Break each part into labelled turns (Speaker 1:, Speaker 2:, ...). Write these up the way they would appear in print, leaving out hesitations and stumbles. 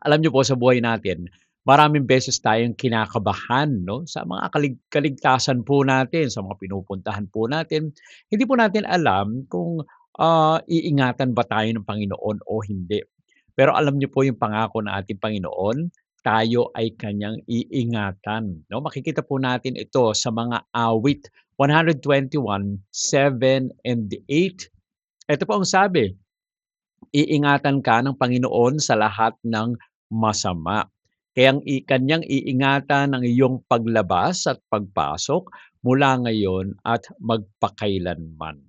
Speaker 1: Alam niyo po sa buhay natin, maraming beses tayong kinakabahan 'no, sa mga kaligtasan po natin, sa mga pinupuntahan po natin. Hindi po natin alam kung, iingatan ba tayo ng Panginoon o hindi. Pero alam niyo po yung pangako ng ating Panginoon, tayo ay kanyang iingatan 'no. Makikita po natin ito sa mga awit 121:7 and 8. Ito po ang sabi, "Iingatan ka ng Panginoon sa lahat ng masama. Kayang kanyang iingatan ang iyong paglabas at pagpasok mula ngayon at magpakailanman."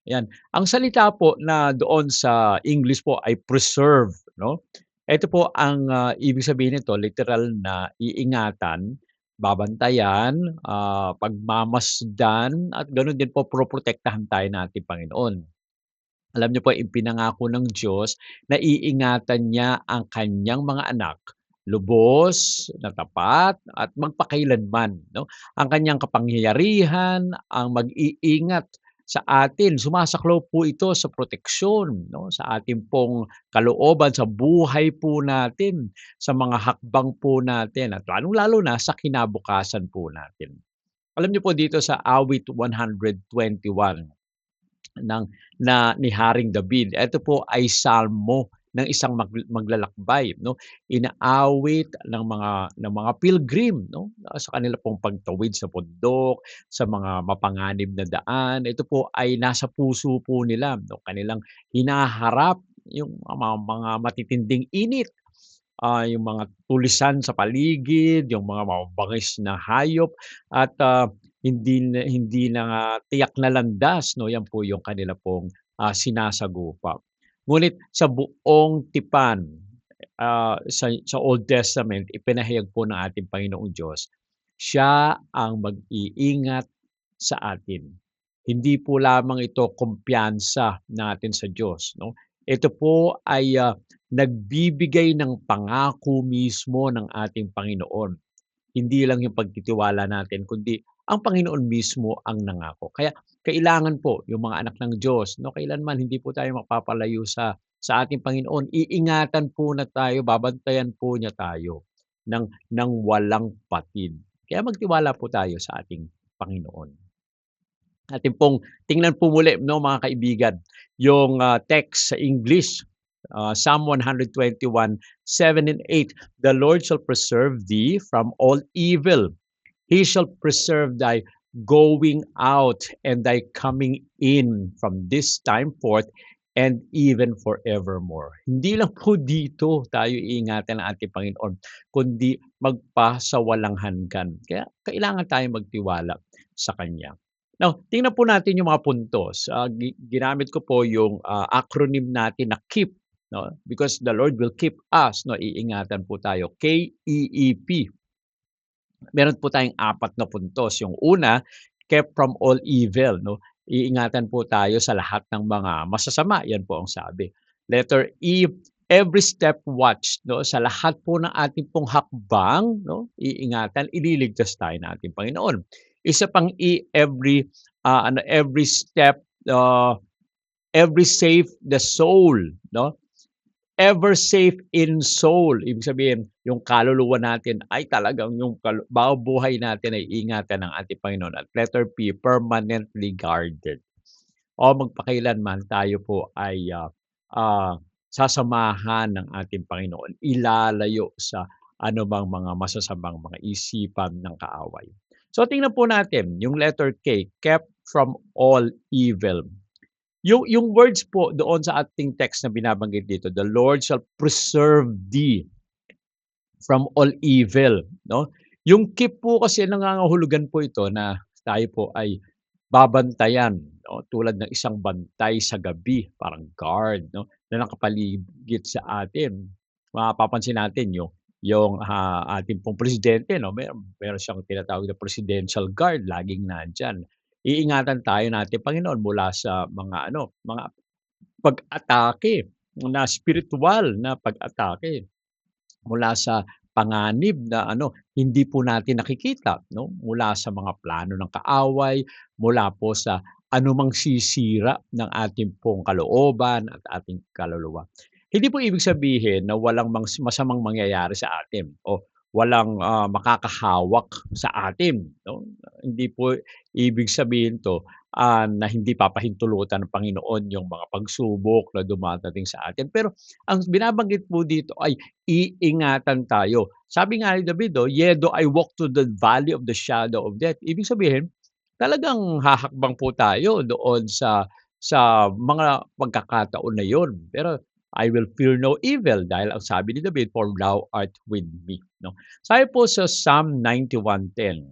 Speaker 1: Yan. Ang salita po na doon sa English po ay preserve 'no. Ito po ang, ibig sabihin nito literal na iingatan, babantayan, pagmamasdan at gano'n din po poprotektahan tayo ng ating Panginoon. Alam niyo po ipinangako ng Diyos na iingatan niya ang kaniyang mga anak, lubos, na tapat at magpakailanman 'no. Ang kaniyang kapangyarihan ang mag-iingat sa atin, sumasaklaw po ito sa proteksyon 'no, sa ating pong kalooban, sa buhay po natin, sa mga hakbang po natin at lalong-lalo na sa kinabukasan po natin. Alam niyo po dito sa awit 121 ng ni Haring David. Ito po ay salmo ng isang maglalakbay 'no, inaawit ng mga pilgrim 'no, sa kanila pong pagtawid sa bundok, sa mga mapanganib na daan. Ito po ay nasa puso po nila 'no, kanilang hinaharap yung mga matitinding init, yung mga tulisan sa paligid, yung mga mababangis na hayop at, hindi na nga tiyak na landas 'no, yan po yung kanila pong, sinasagupa. Ngunit sa buong tipan, sa Old Testament ipinahayag po ng ating Panginoong Diyos, siya ang mag-iingat sa atin. Hindi po lamang ito kumpiyansa natin sa Diyos 'no, ito po ay, nagbibigay ng pangako mismo ng ating Panginoon. Hindi lang yung pagtitiwala natin kundi ang Panginoon mismo ang nangako. Kaya kailangan po yung mga anak ng Diyos 'no, kailanman hindi po tayo mapapalayo sa ating Panginoon. Iingatan po na tayo, babantayan po niya tayo ng walang patid. Kaya magtiwala po tayo sa ating Panginoon. Atin pong tingnan po muli 'no mga kaibigan, yung, text sa English, Psalm 121:7 and 8. "The Lord shall preserve thee from all evil. He shall preserve thy going out and thy coming in from this time forth and even forevermore." Hindi lang po dito tayo iingatan ng ating Panginoon, kundi magpasawalang hanggan. Kaya kailangan tayong magtiwala sa Kanya. Now, tingnan po natin yung mga puntos. Ginamit ko po yung, acronym natin na KEEP 'no, because the Lord will keep us 'no, iingatan po tayo, KEEP. Meron po tayong 4 na puntos. Yung una, kept from all evil 'no, iingatan po tayo sa lahat ng mga masasama, yan po ang sabi. Letter E, every step watched 'no, sa lahat po ng ating pong hakbang 'no, iingatan, ililigtas tayo ng ating Panginoon. Isa pang E, every step, every safe the soul 'no. Ever safe in soul, ibig sabihin yung kaluluwa natin ay talagang yung bawat buhay natin ay ingatan ng ating Panginoon. At letter P, permanently guarded. O magpakailanman tayo po ay, sasamahan ng ating Panginoon, ilalayo sa anumang mga masasamang mga isipan ng kaaway. So tingnan po natin yung letter K, kept from all evil. Yung words po doon sa ating text na binabanggit dito, "The Lord shall preserve thee from all evil," 'no? Yung keep po kasi nangangahulugan po ito na tayo po ay babantayan 'no, tulad ng isang bantay sa gabi, parang guard 'no, na nakapaligid sa atin. Mapapansin natin yung, ating pong presidente 'no, meron siyang tinatawag na presidential guard, laging nandiyan. Iingatan tayo ng ating Panginoon mula sa mga ano, mga pag-atake na spiritual na pag-atake mula sa panganib na ano, hindi po natin nakikita 'no, mula sa mga plano ng kaaway, mula po sa anumang sisira ng ating pong kalooban at ating kaluluwa. Hindi po ibig sabihin na walang masamang mangyayari sa atin o walang, makakahawak sa atin 'no. Hindi po ibig sabihin 'to, na hindi papahintulutan ng Panginoon yung mga pagsubok na dumadating sa atin. Pero ang binabanggit po dito ay iingatan tayo. Sabi nga ni David, "Yea, though I walk through the valley of the shadow of death." Ibig sabihin, talagang hahakbang po tayo doon sa mga pagkakataon na yun. Pero I will fear no evil dahil ang sabi ni David, "For thou art with me." 'No? Sabi po sa Psalm 91:10,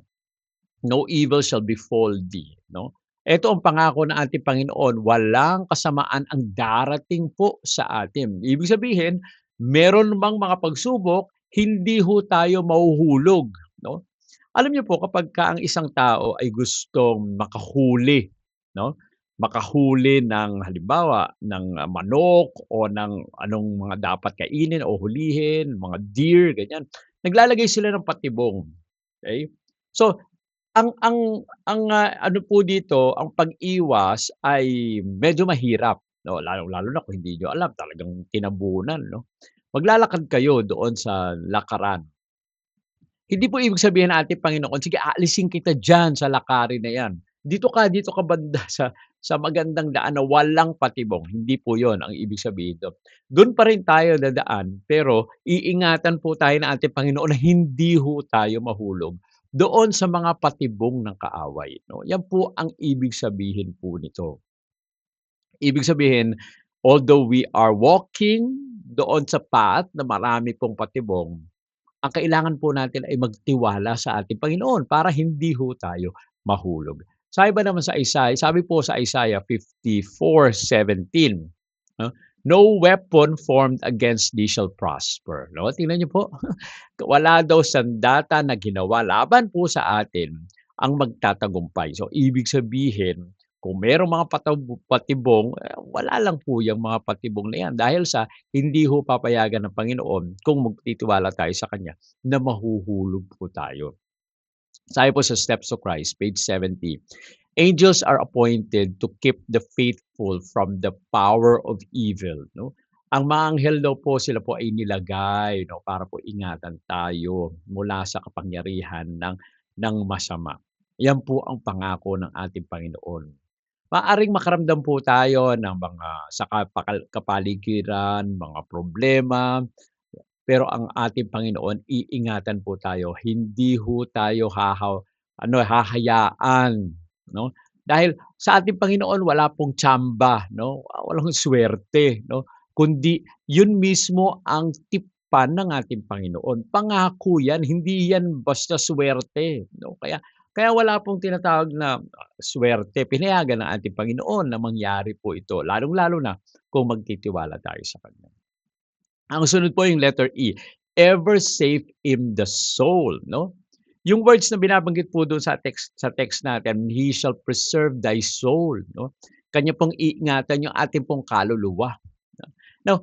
Speaker 1: "No evil shall befall thee." 'No? Ito ang pangako ng ating Panginoon, walang kasamaan ang darating po sa atin. Ibig sabihin, meron mang mga pagsubok, hindi ho tayo mahuhulog, 'no? Alam niyo po kapagka ang isang tao ay gustong makahuli, 'no, makahuli ng halimbawa ng, manok o ng anong mga dapat kainin o hulihin, mga deer, ganyan. Naglalagay sila ng patibong, okey? So, ano po dito, ang pag-iwas ay medyo mahirap, 'no, lalong-lalo na kung hindi niyo alam, talagang tinabunan, 'no. Maglalakad kayo doon sa lakaran. Hindi po ibig sabihin ng ating Panginoon, "Sige aalisin kita diyan sa lakarin na 'yan. Dito ka banda sa magandang daan na walang patibong." Hindi po 'yon ang ibig sabihin do'n. Do'n pa rin tayo dadaan, pero iingatan po tayo ng ating Panginoon na hindi ho tayo mahulog doon sa mga patibong ng kaaway, 'no. 'Yan po ang ibig sabihin po nito. Ibig sabihin, although we are walking doon sa path na marami pong patibong, ang kailangan po natin ay magtiwala sa ating Panginoon para hindi ho tayo mahulog. Sabi ba naman sa sabi po sa Isaiah 54:17, no, "No weapon formed against thee shall prosper." 'No, tingnan niyo po, wala daw sandata na ginawa laban po sa atin ang magtatagumpay. So, ibig sabihin, kung merong mga patibong, wala lang po yang mga patibong na yan dahil sa hindi ho papayagan ng Panginoon kung magtitiwala tayo sa Kanya na mahuhulog po tayo. Sabi po sa Steps to Christ, page 70, "Angels are appointed to keep the faithful from the power of evil." 'No? Ang mga anghel daw po, sila po ay nilagay 'no, para po ingatan tayo mula sa kapangyarihan ng masama. Yan po ang pangako ng ating Panginoon. Maaaring makaramdam po tayo ng mga sa kapaligiran, mga problema, pero ang ating Panginoon iingatan po tayo, hindi ho tayo hahayaan 'no. Dahil sa ating Panginoon wala pong tsamba 'no, walang suwerte 'no, kundi yun mismo ang tipan ng ating Panginoon. Pangako yan, hindi yan basta suwerte 'no. Kaya kaya wala pong tinatawag na, suwerte, pinayagan ng ating Panginoon na mangyari po ito, lalong-lalo na kung magtitiwala tayo sa Kanya. Ang sunod po yung letter E, ever safe in the soul 'no. Yung words na binabanggit po dun sa text natin, "He shall preserve thy soul," 'no. Kanya pong iingatan yung ating pong kaluluwa. Now,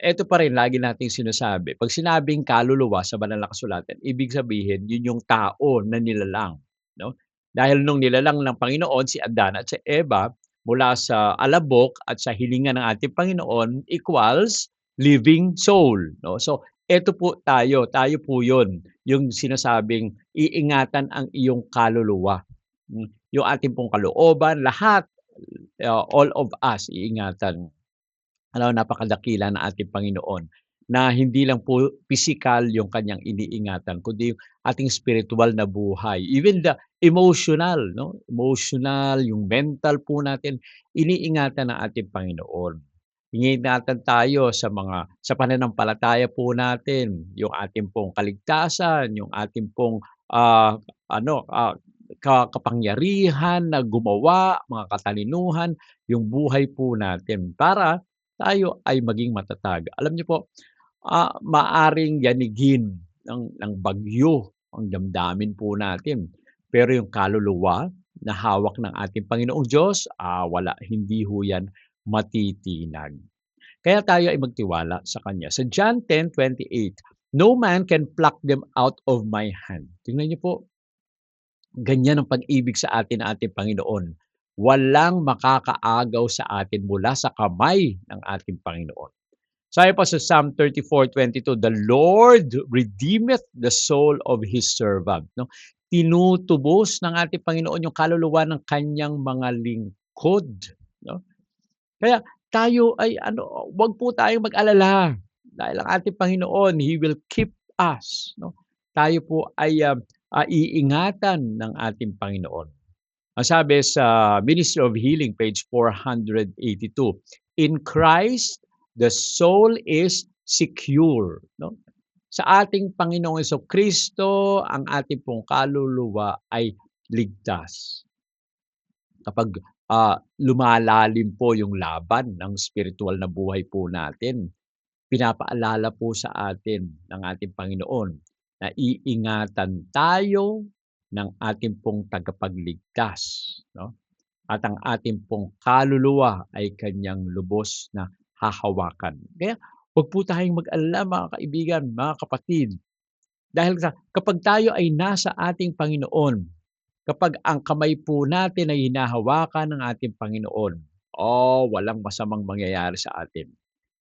Speaker 1: eto pa rin lagi nating sinasabi, 'pag sinabing kaluluwa sa banal na kasulatan, ibig sabihin yun yung tao na nilalang, 'no. Dahil nung nilalang ng Panginoon si Adan at si Eva mula sa alabok at sa hilingan ng ating Panginoon equals living soul, 'no. So, eto po tayo po yun, yung sinasabing iingatan ang iyong kaluluwa, yung ating pong kalooban, lahat, all of us iingatan. Alam mo napakadakila ng ating Panginoon na hindi lang po pisikal yung kanyang iniingatan kundi yung ating spiritual na buhay, even the emotional 'no, emotional, yung mental po natin iniingatan ng ating Panginoon. Iniingatan tayo sa pananampalataya po natin, yung ating pong kaligtasan, yung ating pong, ano, kapangyarihan na gumawa, mga katalinuhan, yung buhay po natin para tayo ay maging matatag. Alam niyo po, maaring yanigin ng bagyo ang damdamin po natin, pero yung kaluluwa na hawak ng ating Panginoong Diyos, wala, hindi ho yan matitinag. Kaya tayo ay magtiwala sa Kanya. Sa John 10:28, "No man can pluck them out of my hand." Tingnan niyo po, ganyan ang pag-ibig sa atin ng ating Panginoon. Walang makakaagaw sa atin mula sa kamay ng ating Panginoon. Sabi pa sa Psalm 34:22, "The Lord redeemeth the soul of His servant." 'No? Tinutubos ng ating Panginoon yung kaluluwa ng kanyang mga lingkod, 'no? Kaya tayo ay ano, 'wag po tayong mag-alala dahil ang ating Panginoon, He will keep us, 'no? Tayo po ay, iingatan ng ating Panginoon. Ang sabi sa Ministry of Healing, page 482, "In Christ, the soul is secure." 'No? Sa ating Panginoong Kristo ang ating pong kaluluwa ay ligtas. Kapag, lumalalim po yung laban ng spiritual na buhay po natin, pinapaalala po sa atin ng ating Panginoon na iingatan tayo ng ating pong tagapagligtas, 'no? At ang ating pong kaluluwa ay kanyang lubos na hahawakan. Kaya 'wag po tayong mag-alala mga kaibigan, mga kapatid, dahil kapag tayo ay nasa ating Panginoon, kapag ang kamay po natin ay hinahawakan ng ating Panginoon, walang masamang mangyayari sa atin.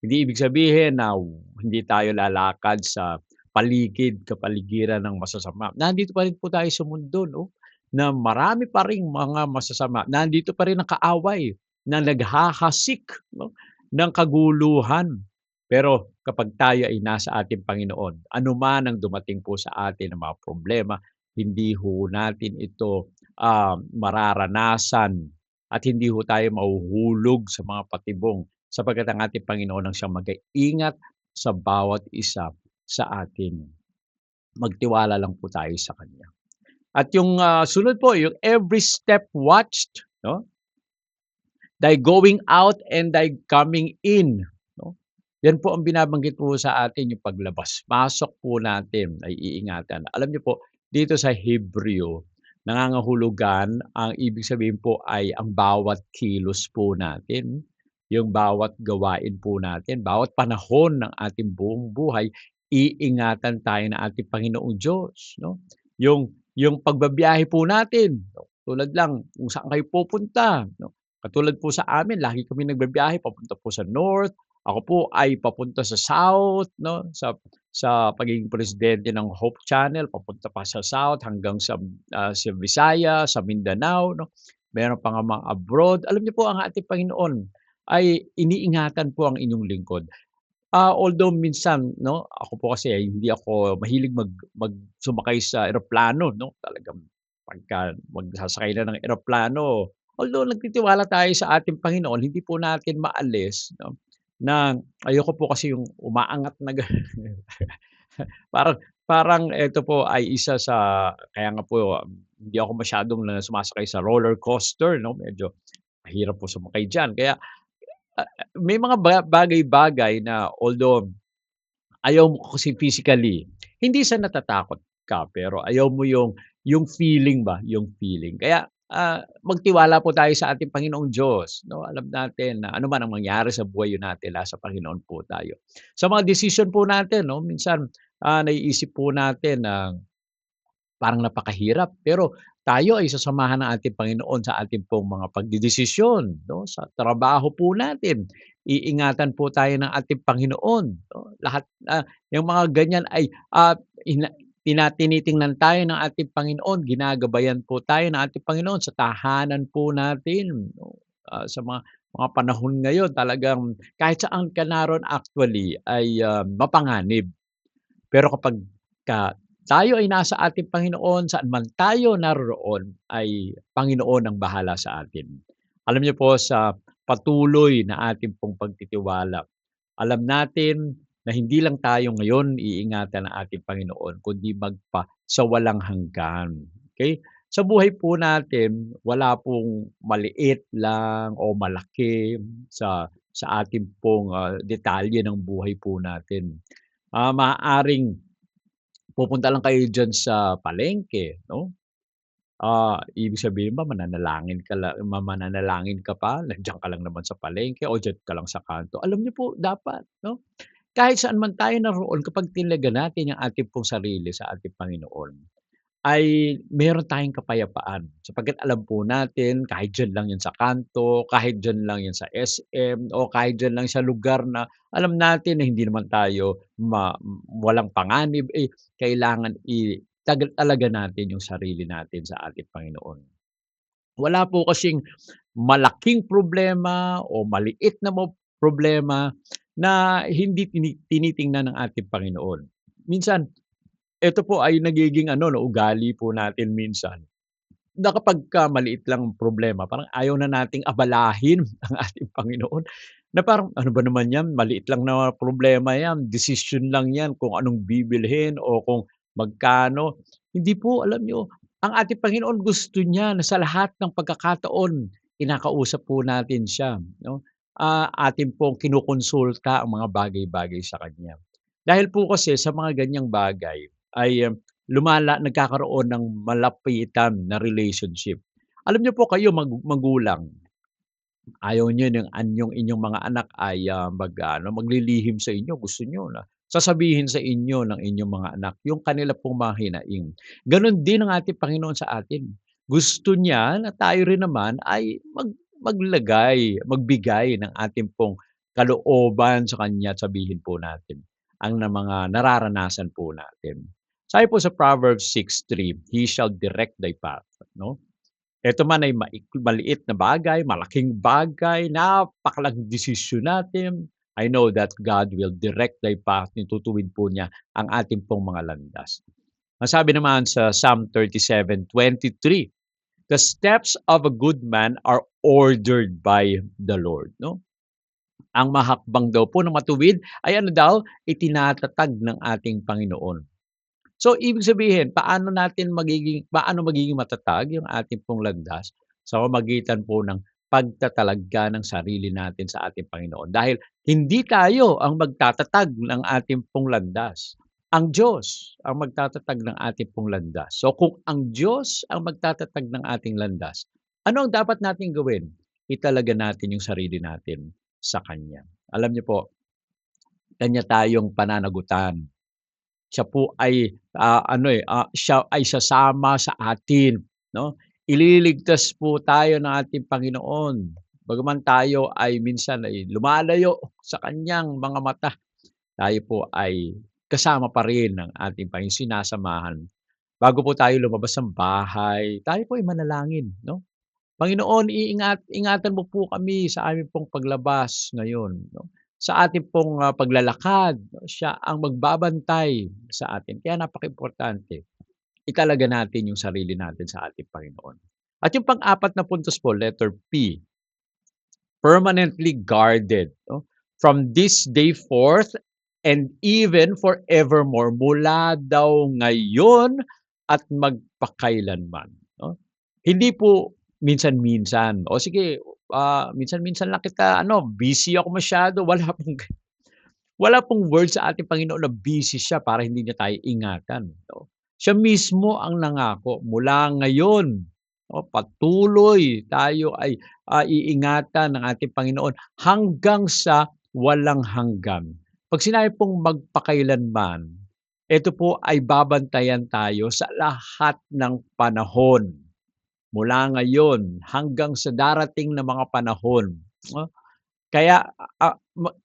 Speaker 1: Hindi ibig sabihin na hindi tayo lalakad sa kapaligiran ng masasama. Nandito pa rin po tayo sa mundo 'no, na marami pa ring mga masasama. Nandito pa rin ang kaaway na naghahasik 'no, ng kaguluhan. Pero kapag tayo ay nasa ating Panginoon, anuman ang dumating po sa atin na mga problema, hindi ho natin ito, mararanasan at hindi ho tayo mahuhulog sa mga patibong sapagkat ang ating Panginoon ang siyang mag-iingat sa bawat isa sa atin. Magtiwala lang po tayo sa Kanya. At yung, sunod po yung every step watched 'no, thy going out and thy coming in 'no. Yan po ang binabanggit po sa atin yung paglabas-pasok po natin ay iingatan. Alam niyo po dito sa Hebreo, nangangahulugan ang ibig sabihin po ay ang bawat kilos po natin, yung bawat gawain po natin, bawat panahon ng ating buong buhay, iingatan tayo ng ating Panginoong Diyos 'no. Yung pagbabiyahe po natin, no? Tulad lang kung saan kayo pupunta 'no. Katulad po sa amin lagi kami nagbibiyahe papunta po sa north, ako po ay papunta sa south 'no, sa pagiging presidente ng Hope Channel papunta pa sa south hanggang sa Visayas, sa Mindanao 'no. Meron pa ngang mga abroad. Alam niyo po ang ating Panginoon ay iniingatan po ang inyong lingkod. Although minsan 'no, ako po kasi ay hindi ako mahilig sumakay sa eroplano 'no, talagang pagka magsasakay na ng eroplano, although nagtitiwala tayo sa ating Panginoon, hindi po natin maalis 'no, na ayoko po kasi yung umaangat na parang parang eto po ay isa sa kaya nga po hindi ako masyadong sumasakay sa roller coaster 'no, medyo mahirap po sumakay diyan. Kaya, may mga bagay-bagay na although ayaw mo kasi physically, hindi sa natatakot ka, pero ayaw mo yung feeling ba, yung feeling. Kaya, magtiwala po tayo sa ating Panginoong Diyos 'no. Alam natin na ano man ang mangyari sa buhay natin nasa Panginoon po tayo. Sa mga desisyon po natin 'no, minsan, naiisip po natin na parang napakahirap, pero tayo ay sasamahan ng ating Panginoon sa ating pong mga pagdedesisyon 'no, sa trabaho po natin. Iingatan po tayo ng ating Panginoon 'no, lahat, yung mga ganyan ay, tinitingnan tayo ng ating Panginoon, ginagabayan po tayo ng ating Panginoon sa tahanan po natin 'no. Sa mga panahon ngayon talagang kahit saan ka naroon actually ay, mapanganib. Pero kapagka tayo ay nasa ating Panginoon, saan man tayo naroroon ay Panginoon ang bahala sa atin. Alam niyo po sa patuloy na ating pong pagtitiwala, alam natin na hindi lang tayo ngayon iingatan ng ating Panginoon kundi sa walang hanggan, okey? Sa buhay po natin wala pong maliit lang o malaki sa ating pong, detalye ng buhay po natin. Maaaring pupunta lang kayo diyan sa palengke 'no, ibig sabihin ba mananalangin ka pa, nandiyan ka lang naman sa palengke o diyan ka lang sa kanto. Alam niyo po dapat 'no, kahit saan man tayo naroon kapag tinalaga natin ang ating pong sarili sa ating Panginoon, ay meron tayong kapayapaan sapagkat alam po natin kahit diyan lang 'yan sa kanto, kahit diyan lang 'yan sa SM o kahit diyan lang sa lugar na alam natin na hindi naman tayo walang panganib, kailangan talaga natin yung sarili natin sa ating Panginoon. Wala po kasing malaking problema o maliit na problema na hindi tinitingnan ng ating Panginoon. Minsan, ito po ay nagiging ano 'no, ugali po natin minsan na kapagka maliit lang ang problema parang ayaw na nating abalahin ang ating Panginoon, na parang, "Ano ba naman 'yan, maliit lang na problema 'yan, desisyon lang 'yan kung anong bibilhin o kung magkano." Hindi po, alam niyo, ang ating Panginoon gusto niya na sa lahat ng pagkakataon kinakausap po natin siya 'no, atin pong kinukonsulta ang mga bagay-bagay sa kanya. Dahil po kasi sa mga ganyang bagay ay nagkakaroon ng malapitan na relationship. Alam niyo po kayo magulang, ayaw niyo ng anyong inyong mga anak ay, maglilihim sa inyo, gusto niyo na sasabihin sa inyo ng inyong mga anak yung kanila pong mga hinaing. Gano'n din ang ating Panginoon sa atin. Gusto niya na tayo rin naman ay magbigay ng ating pong kalooban sa kanya at sabihin po natin ang mga nararanasan po natin. Sabi po sa Proverbs 6:3, "He shall direct thy path," 'no? Ito man ay maliit na bagay, malaking bagay, napakalaking desisyon natin. I know that God will direct thy path, tutuwid po niya ang ating pong mga landas. Ang sabi naman sa Psalm 37:23, "The steps of a good man are ordered by the Lord," 'no? Ang mahakbang daw po ng matuwid ay ano daw, itinatatag ng ating Panginoon. So, ibig sabihin paano magiging matatag yung ating pong landas? Sa pamamagitan po ng pagtatalaga ng sarili natin sa ating Panginoon. Dahil hindi tayo ang magtatatag ng ating pong landas. Ang Diyos ang magtatatag ng ating pong landas. So, kung ang Diyos ang magtatatag ng ating landas, ano ang dapat nating gawin? Italaga natin yung sarili natin sa Kanya. Alam niyo po, Kanya tayong pananagutan. Siya po ay, siya ay sasama sa atin 'no. Ililigtas po tayo ng ating Panginoon. Bagaman tayo ay minsan ay lumalayo sa kanyang mga mata, tayo po ay kasama pa rin ng ating sinasamahan. Bago po tayo lumabas ng bahay, tayo po ay manalangin 'no. Panginoon, ingatan mo po kami sa aming pong paglabas ngayon 'no. Sa ating pong, paglalakad, no, siya ang magbabantay sa atin. Kaya napakaimportante italaga natin yung sarili natin sa ating Panginoon. At yung pang-apat na puntos po, letter P, permanently guarded 'no, from this day forth and even forevermore, mula daw ngayon at magpakailanman 'no. Hindi po minsan-minsan, "O sige, minsan-minsan lang kita ano, busy ako masyado." Wala pong word sa ating Panginoon na busy siya para hindi niya tayo ingatan 'no. Siya mismo ang nangako, mula ngayon, o patuloy tayo ay, iingatan ng ating Panginoon hanggang sa walang hanggan. 'Pag sinabi pong magpakailanman, ito po ay babantayan tayo sa lahat ng panahon. Mula ngayon hanggang sa darating na mga panahon 'no. Kaya,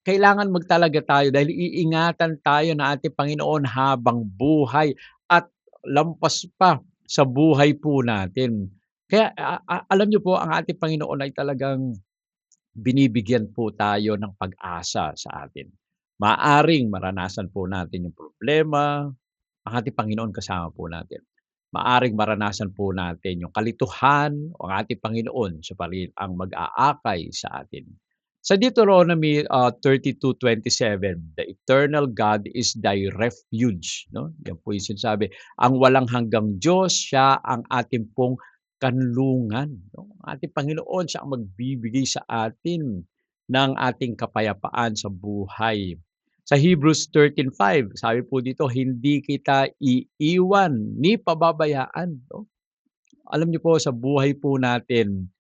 Speaker 1: kailangan magtalaga tayo dahil iingatan tayo ng ating Panginoon habang buhay at lampas pa sa buhay po natin. Kaya, alam niyo po ang ating Panginoon ay talagang binibigyan po tayo ng pag-asa sa atin. Maaaring maranasan po natin yung problema, ang ating Panginoon kasama po natin. Maaaring maranasan po natin yung kalituhan o ang ating Panginoon siya pa rin ang mag-aakay sa atin. Sa Deuteronomy, 32:27, "The eternal God is thy refuge," 'no? Yan po yung sinasabi, ang walang hanggang Diyos, siya ang ating pong kanlungan, 'no? Ang ating Panginoon, siya ang magbibigay sa atin ng ating kapayapaan sa buhay. Sa Hebrews 13:5, sabi po dito, "Hindi kita iiwan ni pababayaan," 'no? Alam niyo po sa buhay po natin,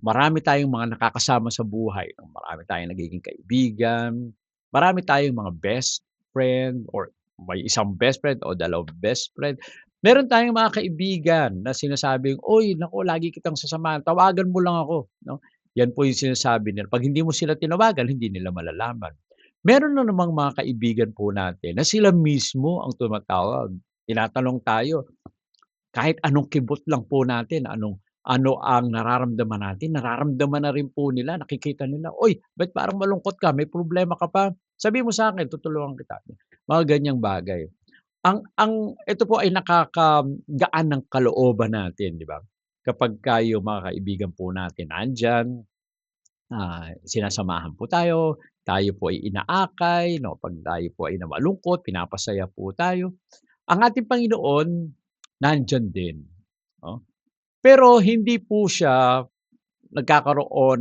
Speaker 1: marami tayong mga nakakasama sa buhay, marami tayong nagiging kaibigan, marami tayong mga best friend or may isang best friend o dalawang best friend. Meron tayong mga kaibigan na sinasabing, "Uy, naku lagi kitang sasamahan, tawagan mo lang ako," 'no? Yan po yung sinasabi nila. 'Pag hindi mo sila tinawagan, hindi nila malalaman. Meron na namang mga kaibigan po natin na sila mismo ang tumatawag. Tinatanong tayo, kahit anong kibot lang po natin, ano ang nararamdaman natin, nararamdaman na rin po nila, nakikita nila, "Uy, ba't parang malungkot ka, may problema ka ba? Sabihin mo sa'kin, tutulungan kita." Mga ganiyang bagay. Ang ito po ay nakakagaan ng kalooban natin, 'di ba? Kapagka yung mga kaibigan po natin nandiyan, sinasamahan po tayo, tayo po ay inaakay 'no, 'pag tayo po ay na malungkot, pinapasaya po tayo. Ang ating Panginoon nandiyan din, 'no? Pero hindi po siya nagkakaroon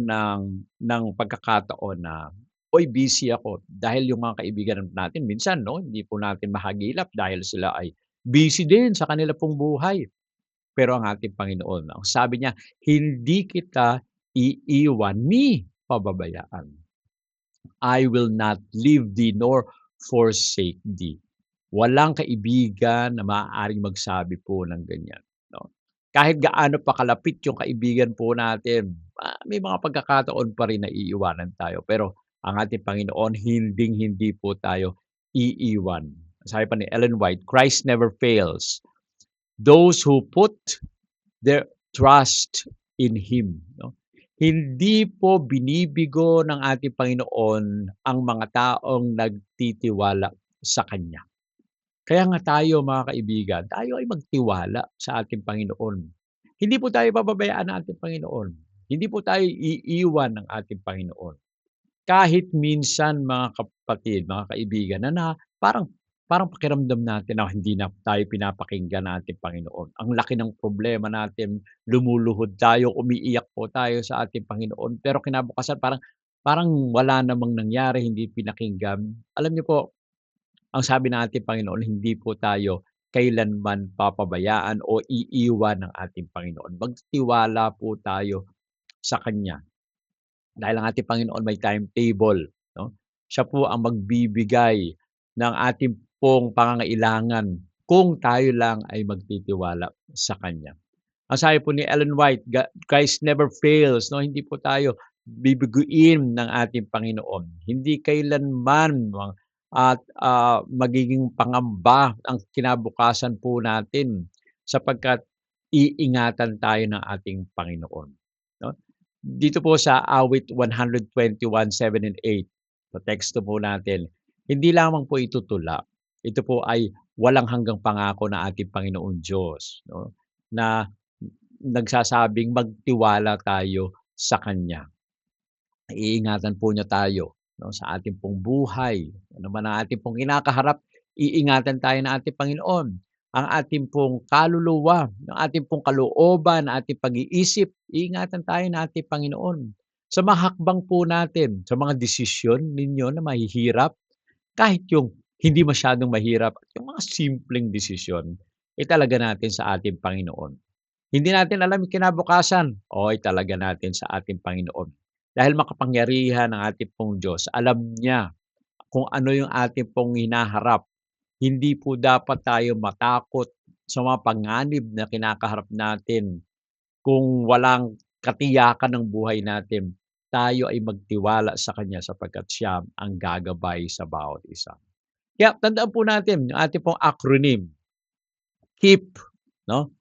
Speaker 1: ng pagkakataon na, "Uy, busy ako." Dahil yung mga kaibigan natin minsan 'no, hindi po natin mahagilap dahil sila ay busy din sa kanila pong buhay. Pero ang ating Panginoon, ang sabi niya, "Hindi kita iiwan ni pababayaan. I will not leave thee nor forsake thee." Walang kaibigan na maaaring magsabi po ng ganyan, 'no. Kahit gaano pa kalapit yung kaibigan po natin, may mga pagkakataon pa rin na iiwanan tayo. Pero ang ating Panginoon hinding-hindi po tayo iiwan. Sabi pa ni Ellen White, "Christ never fails those who put their trust in Him," 'no. Hindi po binibigo ng ating Panginoon ang mga taong nagtitiwala sa Kanya. Kaya nga tayo mga kaibigan, tayo ay magtiwala sa ating Panginoon. Hindi po tayo pababayaan ng ating Panginoon. Hindi po tayo iiwan ng ating Panginoon. Kahit minsan mga kapatid, mga kaibigan na parang parang pakiramdam natin na hindi na tayo pinapakinggan ng ating Panginoon. Ang laki ng problema natin, lumuluhod tayo, umiiyak po tayo sa ating Panginoon, pero kinabukasan parang parang wala namang nangyari, hindi pinakinggan. Alam niyo po, ang sabi ng ating Panginoon, hindi po tayo kailanman papabayaan o iiwan ng ating Panginoon. Magtiwala po tayo sa Kanya. Dahil ang ating Panginoon may timetable, 'no? Siya po ang magbibigay ng ating pong pangangailangan kung tayo lang ay magtitiwala sa Kanya. Ang sabi po ni Ellen White, Christ never fails, 'no? Hindi po tayo bibiguin ng ating Panginoon. Hindi kailanman magiging pangamba ang kinabukasan po natin sapagkat iingatan tayo ng ating Panginoon, 'no? Dito po sa awit 121:7 and 8, sa teksto po natin, hindi lamang po ito tula, ito po ay walang hanggang pangako ng ating Panginoong Diyos, 'no, na nagsasabing magtiwala tayo sa Kanya. Iingatan po niya tayo 'no, sa ating pong buhay. Ano man ang ating pong kinakaharap, iingatan tayo ng ating Panginoon. Ang ating pong kaluluwa, ang ating pong kalooban, ang ating pag-iisip, iingatan tayo ng ating Panginoon. Sa mga hakbang po natin, sa mga desisyon ninyo na mahihirap, kahit yung hindi masyadong mahirap, yung mga simpleng desisyon, italaga natin sa ating Panginoon. Hindi natin alam yung kinabukasan, o italaga natin sa ating Panginoon. Dahil makapangyarihan ang ating pong Diyos, alam niya kung ano yung ating pong hinaharap. Hindi po dapat tayo matakot sa mga panganib na kinakaharap natin kung walang katiyakan ng buhay natin. Tayo ay magtiwala sa Kanya sapagkat Siya ang gagabay sa bawat isa. Kaya tandaan po natin yung ating pong acronym, KEEP, 'no?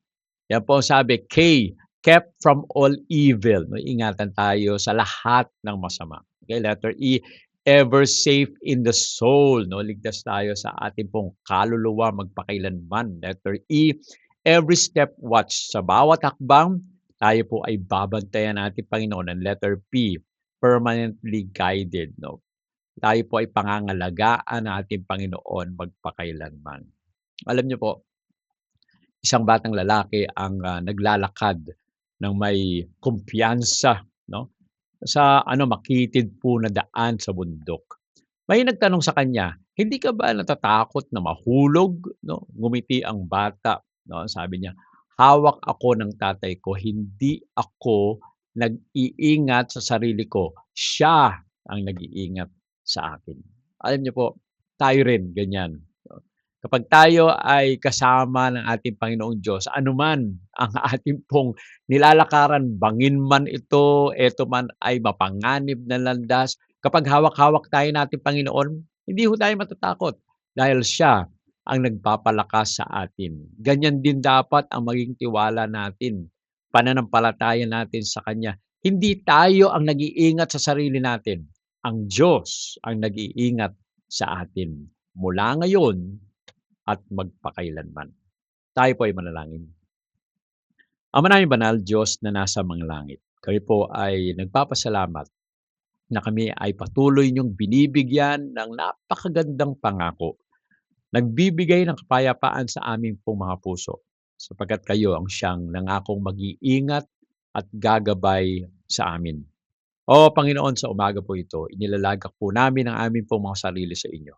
Speaker 1: Yan po ang sabi, K, kept from all evil. 'No, ingatan tayo sa lahat ng masama. Okay, letter E, ever safe in the soul. 'No, ligtas tayo sa ating pong kaluluwa magpakailanman. Letter E, every step watch. Sa bawat hakbang, tayo po ay babantayan ng ating Panginoon. And letter P, permanently guided. 'No, tayo po ay pangangalagaan ng ating Panginoon magpakailanman. Alam niyo po, isang batang lalaki ang, naglalakad ng may kumpiyansa 'no, sa makitid po na daan sa bundok. May nagtanong sa kanya, "Hindi ka ba natatakot na mahulog?" 'No, ngumiti ang bata 'no, sabi niya, "Hawak ako ng tatay ko, hindi ako nag-iingat sa sarili ko, siya ang nag-iingat sa akin." Alam niyo po, tayo rin ganyan. Kapag tayo ay kasama ng ating Panginoong Diyos, anuman ang ating pong nilalakaran, bangin man ito, eto man ay mapanganib na landas, kapag hawak-hawak tayo ng ating Panginoon, hindi ho tayo matatakot dahil siya ang nagpapalakas sa atin. Ganyan din dapat ang maging tiwala natin, pananampalataya natin sa Kanya. Hindi tayo ang nag-iingat sa sarili natin, ang Diyos ang nag-iingat sa atin. Mula ngayon at magpakailanman. Tayo po ay manalangin. Ama naming banal, Diyos na nasa mga langit, kami po ay nagpapasalamat na kami ay patuloy niyong binibigyan ng napakagandang pangako. Nagbibigay ng kapayapaan sa aming pong mga puso sapagkat kayo ang siyang nangakong mag-iingat at gagabay sa amin. O Panginoon, sa umaga po ito, inilalagak po namin ang aming pong mga sarili sa inyo.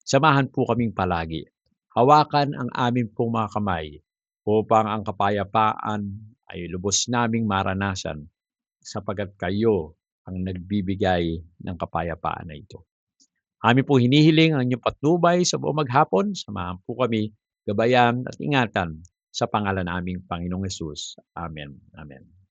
Speaker 1: Samahan po kaming palagi. Hawakan ang aming pong mga kamay upang ang kapayapaan ay lubos naming maranasan sapagkat kayo ang nagbibigay ng kapayapaan na ito. Amin po hinihiling ang inyong patnubay sa buong maghapon. Samahan po kami, gabayan at ingatan sa pangalan naming Panginoong Hesus. Amen. Amen.